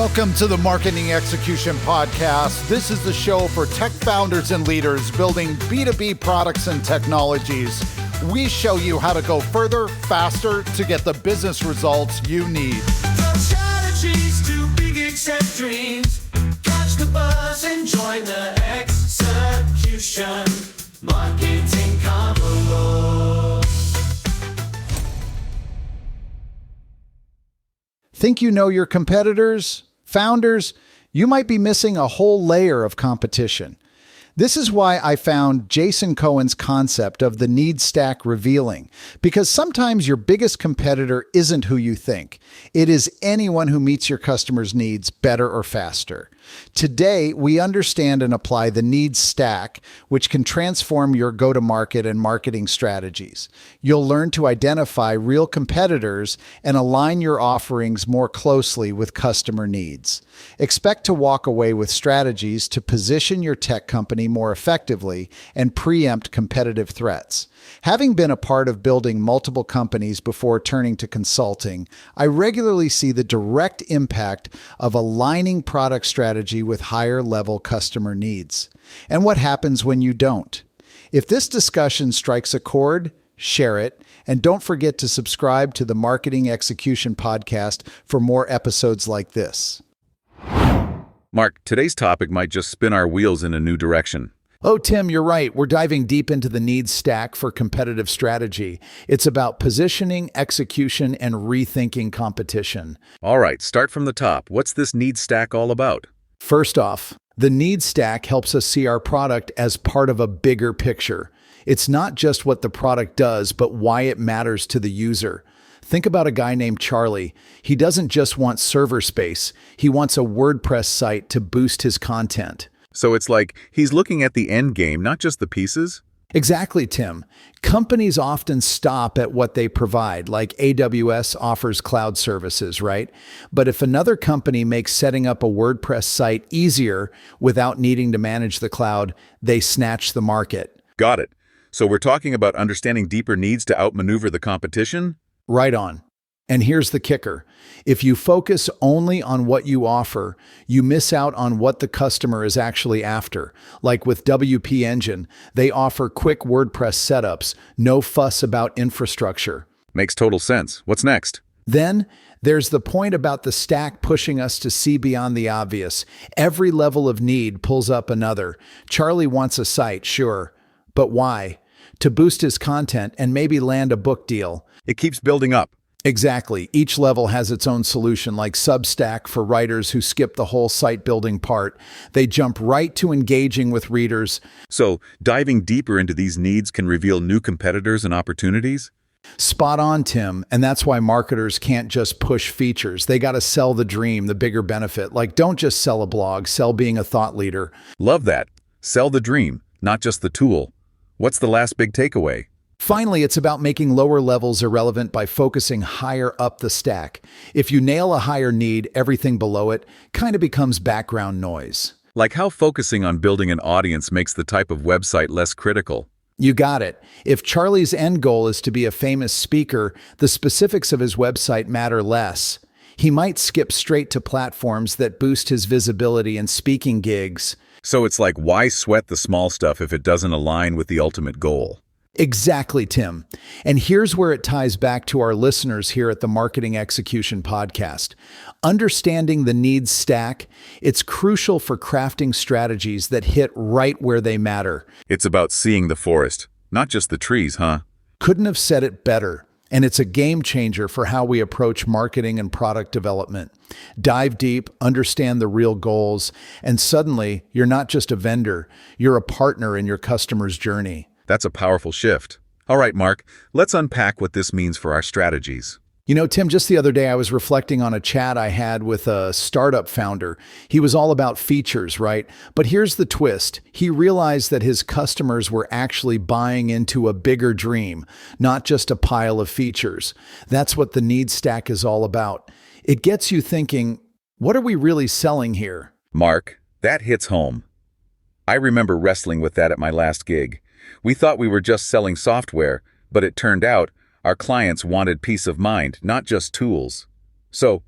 Welcome to the Marketing Execution Podcast. This is the show for tech founders and leaders building B2B products and technologies. We show you how to go further, faster to get the business results you need. From strategies to big except dreams, catch the buzz and join the execution. Marketing Convo. Think you know your competitors? Founders, you might be missing a whole layer of competition. This is why I found Jason Cohen's concept of the need stack revealing, because sometimes your biggest competitor isn't who you think. It is anyone who meets your customers' needs better or faster. Today, we understand and apply the needs stack, which can transform your go-to-market and marketing strategies. You'll learn to identify real competitors and align your offerings more closely with customer needs. Expect to walk away with strategies to position your tech company more effectively and preempt competitive threats. Having been a part of building multiple companies before turning to consulting, I regularly see the direct impact of aligning product strategy with higher-level customer needs. And what happens when you don't? If this discussion strikes a chord, share it, and don't forget to subscribe to the Marketing Execution Podcast for more episodes like this. Mark, today's topic might just spin our wheels in a new direction. Oh, Tim, you're right. We're diving deep into the needs stack for competitive strategy. It's about positioning, execution, and rethinking competition. All right, start from the top. What's this need stack all about? First off, the needs stack helps us see our product as part of a bigger picture. It's not just what the product does, but why it matters to the user. Think about a guy named Charlie. He doesn't just want server space. He wants a WordPress site to boost his content. So it's like he's looking at the end game, not just the pieces? Exactly, Tim. Companies often stop at what they provide, like AWS offers cloud services, right? But if another company makes setting up a WordPress site easier without needing to manage the cloud, they snatch the market. Got it. So we're talking about understanding deeper needs to outmaneuver the competition? Right on. And here's the kicker. If you focus only on what you offer, you miss out on what the customer is actually after. Like with WP Engine, they offer quick WordPress setups, no fuss about infrastructure. Makes total sense. What's next? Then, there's the point about the stack pushing us to see beyond the obvious. Every level of need pulls up another. Charlie wants a site, sure. But why? To boost his content and maybe land a book deal. It keeps building up. Exactly. Each level has its own solution, like Substack for writers who skip the whole site building part. They jump right to engaging with readers. So diving deeper into these needs can reveal new competitors and opportunities? Spot on, Tim. And that's why marketers can't just push features. They got to sell the dream, the bigger benefit. Like, don't just sell a blog, sell being a thought leader. Love that. Sell the dream, not just the tool. What's the last big takeaway? Finally, it's about making lower levels irrelevant by focusing higher up the stack. If you nail a higher need, everything below it kind of becomes background noise. Like how focusing on building an audience makes the type of website less critical. You got it. If Charlie's end goal is to be a famous speaker, the specifics of his website matter less. He might skip straight to platforms that boost his visibility and speaking gigs. So it's like, why sweat the small stuff if it doesn't align with the ultimate goal? Exactly, Tim. And here's where it ties back to our listeners here at the Marketing Execution Podcast. Understanding the needs stack, it's crucial for crafting strategies that hit right where they matter. It's about seeing the forest, not just the trees, huh? Couldn't have said it better. And it's a game changer for how we approach marketing and product development. Dive deep, understand the real goals, and suddenly you're not just a vendor, you're a partner in your customer's journey. That's a powerful shift. All right, Mark, let's unpack what this means for our strategies. You know, Tim, just the other day I was reflecting on a chat I had with a startup founder. He was all about features, right? But here's the twist. He realized that his customers were actually buying into a bigger dream, not just a pile of features. That's what the needs stack is all about. It gets you thinking, what are we really selling here? Mark, that hits home. I remember wrestling with that at my last gig. We thought we were just selling software, but it turned out our clients wanted peace of mind, not just tools. So,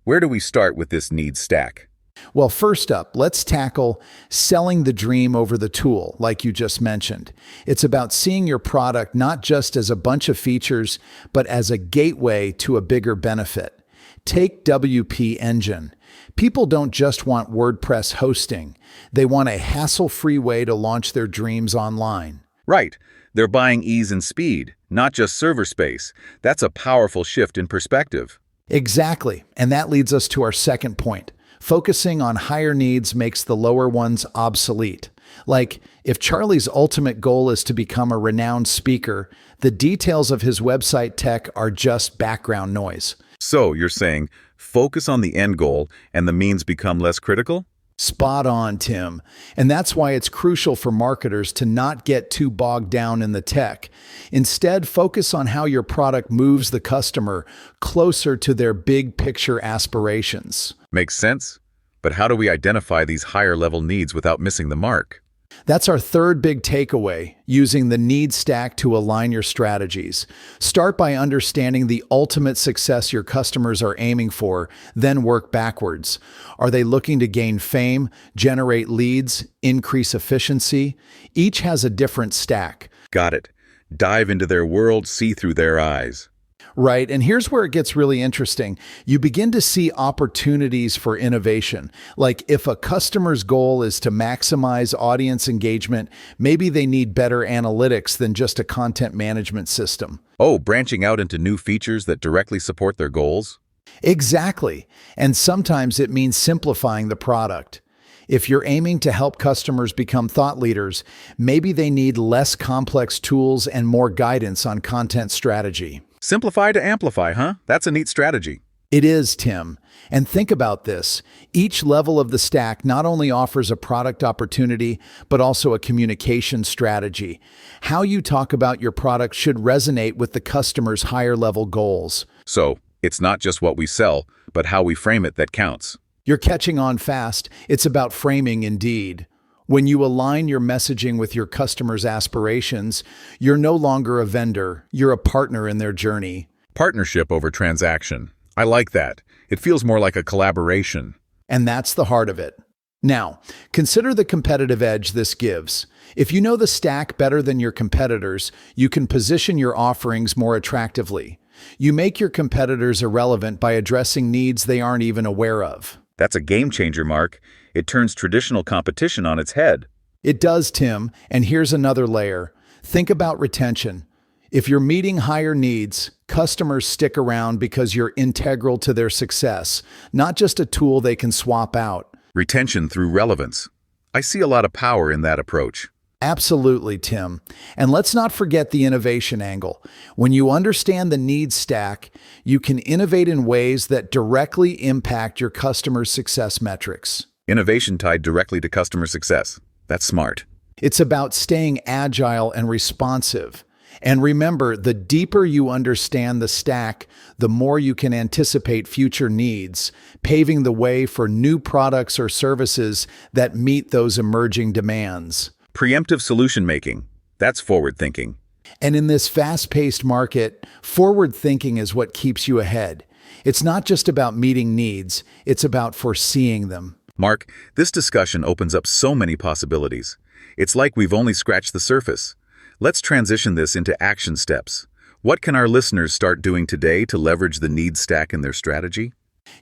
Where do we start with this needs stack? Well, first up, let's tackle selling the dream over the tool, like you just mentioned. It's about seeing your product not just as a bunch of features, but as a gateway to a bigger benefit. Take WP Engine. People don't just want WordPress hosting. They want a hassle-free way to launch their dreams online. Right. They're buying ease and speed, not just server space. That's a powerful shift in perspective. Exactly. And that leads us to our second point. Focusing on higher needs makes the lower ones obsolete. Like, if Charlie's ultimate goal is to become a renowned speaker, the details of his website tech are just background noise. So, you're saying, focus on the end goal and the means become less critical? Spot on, Tim. And that's why it's crucial for marketers to not get too bogged down in the tech. Instead, focus on how your product moves the customer closer to their big picture aspirations. Makes sense. But how do we identify these higher level needs without missing the mark? That's our third big takeaway, using the need stack to align your strategies. Start by understanding the ultimate success your customers are aiming for, then work backwards. Are they looking to gain fame, generate leads, increase efficiency? Each has a different stack. Got it. Dive into their world, see through their eyes. Right, and here's where it gets really interesting. You begin to see opportunities for innovation. Like if a customer's goal is to maximize audience engagement, maybe they need better analytics than just a content management system. Oh, branching out into new features that directly support their goals? Exactly, and sometimes it means simplifying the product. If you're aiming to help customers become thought leaders, maybe they need less complex tools and more guidance on content strategy. Simplify to amplify, huh? That's a neat strategy. It is, Tim. And think about this. Each level of the stack not only offers a product opportunity, but also a communication strategy. How you talk about your product should resonate with the customer's higher level goals. So, it's not just what we sell, but how we frame it that counts. You're catching on fast. It's about framing indeed. When you align your messaging with your customers' aspirations, you're no longer a vendor, you're a partner in their journey. Partnership over transaction. I like that. It feels more like a collaboration. And that's the heart of it. Now, consider the competitive edge this gives. If you know the stack better than your competitors, you can position your offerings more attractively. You make your competitors irrelevant by addressing needs they aren't even aware of. That's a game changer, Mark. It turns traditional competition on its head. It does, Tim, and here's another layer. Think about retention. If you're meeting higher needs, customers stick around because you're integral to their success, not just a tool they can swap out. Retention through relevance. I see a lot of power in that approach. Absolutely, Tim. And let's not forget the innovation angle. When you understand the needs stack, you can innovate in ways that directly impact your customers' success metrics. Innovation tied directly to customer success. That's smart. It's about staying agile and responsive. And remember, the deeper you understand the stack, the more you can anticipate future needs, paving the way for new products or services that meet those emerging demands. Preemptive solution making. That's forward thinking. And in this fast-paced market, forward thinking is what keeps you ahead. It's not just about meeting needs, it's about foreseeing them. Mark, this discussion opens up so many possibilities. It's like we've only scratched the surface. Let's transition this into action steps. What can our listeners start doing today to leverage the needs stack in their strategy?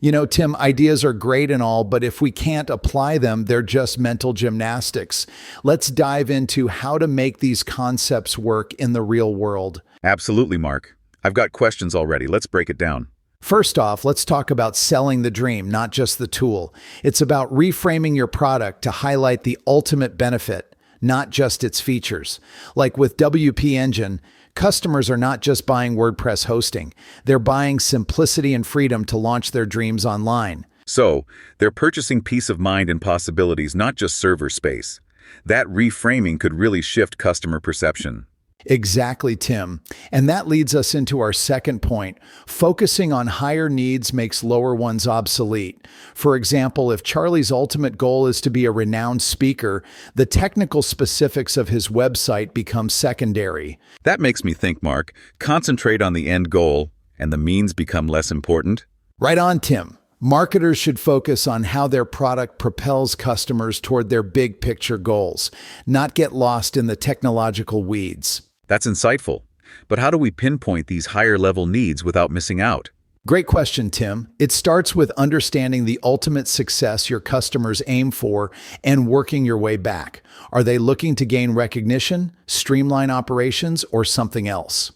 You know, Tim, ideas are great and all, but if we can't apply them, they're just mental gymnastics. Let's dive into how to make these concepts work in the real world. Absolutely, Mark. I've got questions already. Let's break it down. First off, let's talk about selling the dream, not just the tool. It's about reframing your product to highlight the ultimate benefit, not just its features. Like with WP Engine, customers are not just buying WordPress hosting. They're buying simplicity and freedom to launch their dreams online. So, they're purchasing peace of mind and possibilities, not just server space. That reframing could really shift customer perception. Exactly, Tim. And that leads us into our second point. Focusing on higher needs makes lower ones obsolete. For example, if Charlie's ultimate goal is to be a renowned speaker, the technical specifics of his website become secondary. That makes me think, Mark. Concentrate on the end goal, and the means become less important. Right on, Tim. Marketers should focus on how their product propels customers toward their big picture goals, not get lost in the technological weeds. That's insightful. But how do we pinpoint these higher-level needs without missing out? Great question, Tim. It starts with understanding the ultimate success your customers aim for and working your way back. Are they looking to gain recognition, streamline operations, or something else?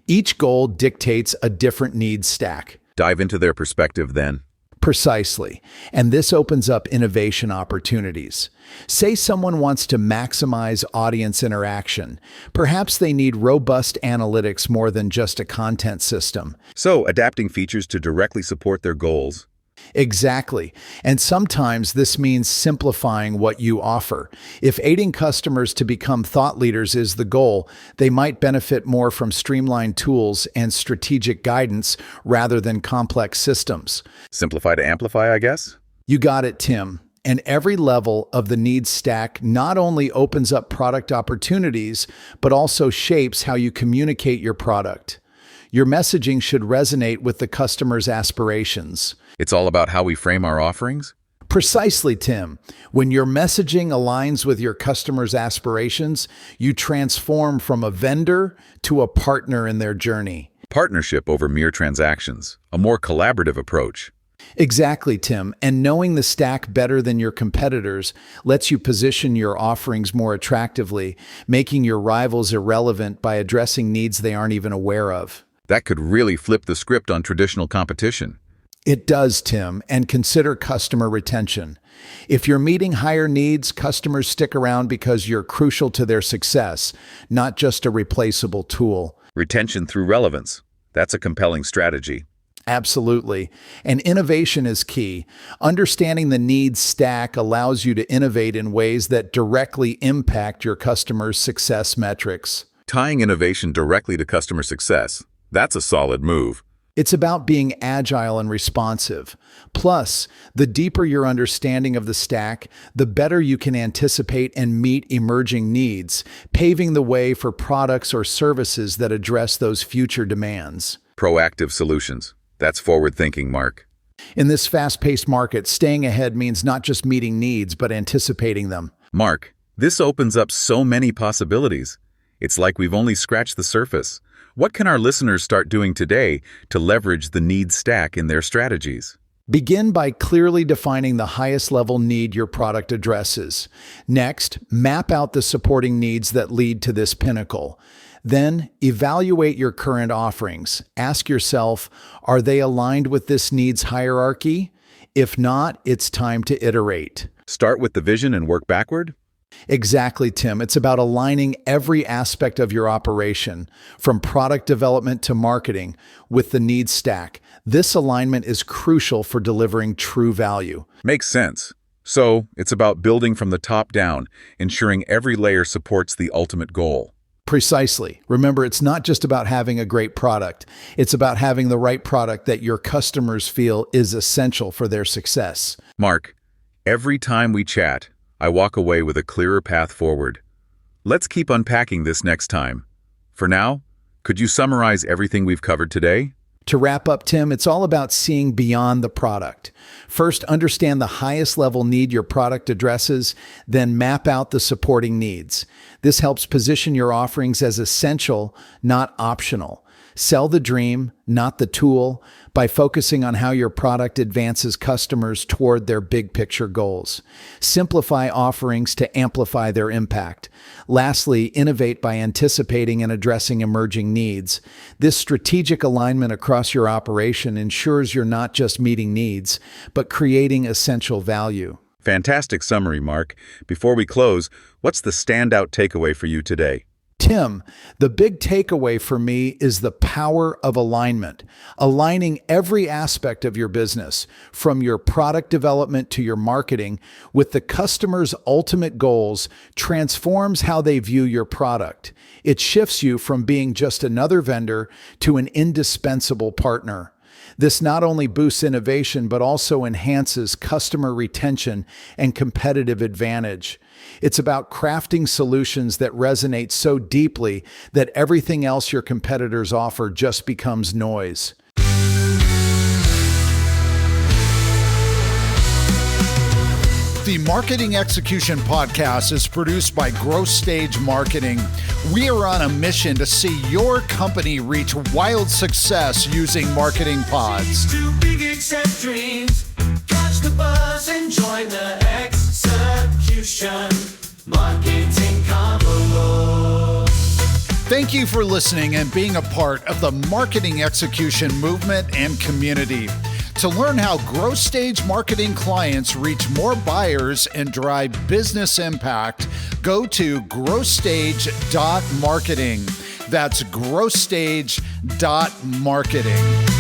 Each goal dictates a different needs stack. Dive into their perspective then. Precisely. And this opens up innovation opportunities. Say someone wants to maximize audience interaction. Perhaps they need robust analytics more than just a content system. So, adapting features to directly support their goals. Exactly. And sometimes this means simplifying what you offer. If aiding customers to become thought leaders is the goal, they might benefit more from streamlined tools and strategic guidance rather than complex systems. Simplify to amplify, I guess? You got it, Tim. And every level of the needs stack not only opens up product opportunities, but also shapes how you communicate your product. Your messaging should resonate with the customer's aspirations. It's all about how we frame our offerings? Precisely, Tim. When your messaging aligns with your customer's aspirations, you transform from a vendor to a partner in their journey. Partnership over mere transactions, a more collaborative approach. Exactly, Tim. And knowing the stack better than your competitors lets you position your offerings more attractively, making your rivals irrelevant by addressing needs they aren't even aware of. That could really flip the script on traditional competition. It does, Tim, and consider customer retention. If you're meeting higher needs, customers stick around because you're crucial to their success, not just a replaceable tool. Retention through relevance. That's a compelling strategy. Absolutely. And innovation is key. Understanding the needs stack allows you to innovate in ways that directly impact your customers' success metrics. Tying innovation directly to customer success. That's a solid move. It's about being agile and responsive. Plus, the deeper your understanding of the stack, the better you can anticipate and meet emerging needs, paving the way for products or services that address those future demands. Proactive solutions. That's forward thinking, Mark. In this fast-paced market, staying ahead means not just meeting needs, but anticipating them. Mark, this opens up so many possibilities. It's like we've only scratched the surface. What can our listeners start doing today to leverage the needs stack in their strategies? Begin by clearly defining the highest level need your product addresses. Next, map out the supporting needs that lead to this pinnacle. Then, evaluate your current offerings. Ask yourself, are they aligned with this needs hierarchy? If not, it's time to iterate. Start with the vision and work backward? Exactly, Tim. It's about aligning every aspect of your operation, from product development to marketing, with the needs stack. This alignment is crucial for delivering true value. Makes sense. So, it's about building from the top down, ensuring every layer supports the ultimate goal. Precisely. Remember, it's not just about having a great product. It's about having the right product that your customers feel is essential for their success. Mark, every time we chat, I walk away with a clearer path forward. Let's keep unpacking this next time. For now, could you summarize everything we've covered today? To wrap up, Tim, it's all about seeing beyond the product. First, understand the highest level need your product addresses, then map out the supporting needs. This helps position your offerings as essential, not optional. Sell the dream, not the tool, by focusing on how your product advances customers toward their big picture goals. Simplify offerings to amplify their impact. Lastly, innovate by anticipating and addressing emerging needs. This strategic alignment across your operation ensures you're not just meeting needs, but creating essential value. Fantastic summary, Mark. Before we close, what's the standout takeaway for you today? Tim, the big takeaway for me is the power of alignment. Aligning every aspect of your business, from your product development to your marketing, with the customer's ultimate goals, transforms how they view your product. It shifts you from being just another vendor to an indispensable partner. This not only boosts innovation, but also enhances customer retention and competitive advantage. It's about crafting solutions that resonate so deeply that everything else your competitors offer just becomes noise. The Marketing Execution Podcast is produced by Growth Stage Marketing. We are on a mission to see your company reach wild success using marketing pods. Too big, accept dreams. Catch the buzz and join the execution. Marketing Convo. Thank you for listening and being a part of the marketing execution movement and community. To learn how growth stage marketing clients reach more buyers and drive business impact, go to growthstage.marketing. That's growthstage.marketing.